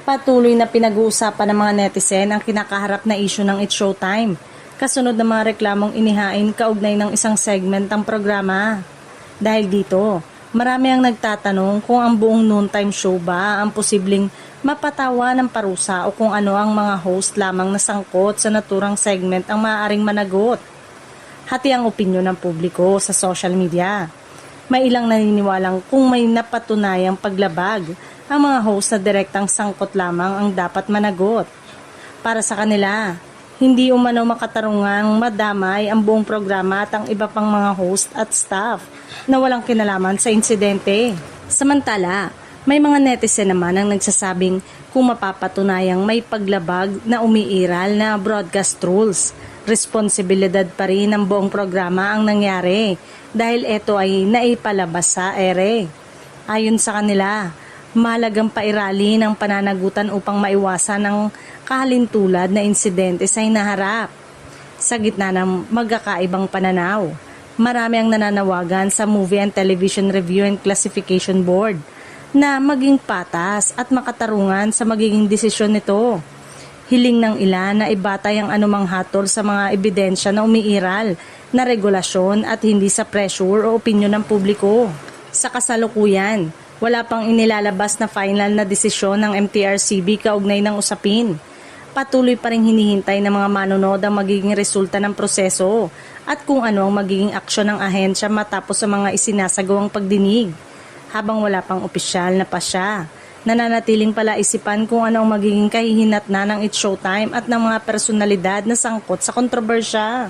Patuloy na pinag-uusapan ng mga netizen ang kinakaharap na issue ng It's Showtime, kasunod ng mga reklamong inihain kaugnay ng isang segment ng programa. Dahil dito, marami ang nagtatanong kung ang buong noontime show ba ang posibleng mapatawa ng parusa o kung ano ang mga host lamang na sangkot sa naturang segment ang maaaring managot. Hati ang opinyon ng publiko sa social media. May ilang naniniwalang kung may napatunayang paglabag, ang mga host na direktang sangkot lamang ang dapat managot. Para sa kanila, hindi umano makatarungang madamay ang buong programa at ang iba pang mga host at staff na walang kinalaman sa insidente. Samantala, may mga netizen naman ang nagsasabing kung mapapatunayang may paglabag na umiiral na broadcast rules, responsibilidad pa rin ng buong programa ang nangyari dahil ito ay naipalabas sa ere. Ayon sa kanila, mahalagang pairali ng pananagutan upang maiwasan ang kahalintulad na insidente sa hinaharap. Sa gitna ng magkakaibang pananaw, marami ang nananawagan sa Movie and Television Review and Classification Board na maging patas at makatarungan sa magiging desisyon nito. Hiling ng ilan na ibatay ang anumang hatol sa mga ebidensya na umiiral na regulasyon at hindi sa pressure o opinyon ng publiko. Sa kasalukuyan, wala pang inilalabas na final na desisyon ng MTRCB kaugnay ng usapin. Patuloy pa rin hinihintay ng mga manonood ang magiging resulta ng proseso at kung ano ang magiging aksyon ng ahensya matapos sa mga isinasagawang pagdinig. Habang wala pang opisyal na pasya, nananatiling palaisipan kung ano ang magiging kahihinatnan ng It's Showtime at ng mga personalidad na sangkot sa kontrobersya.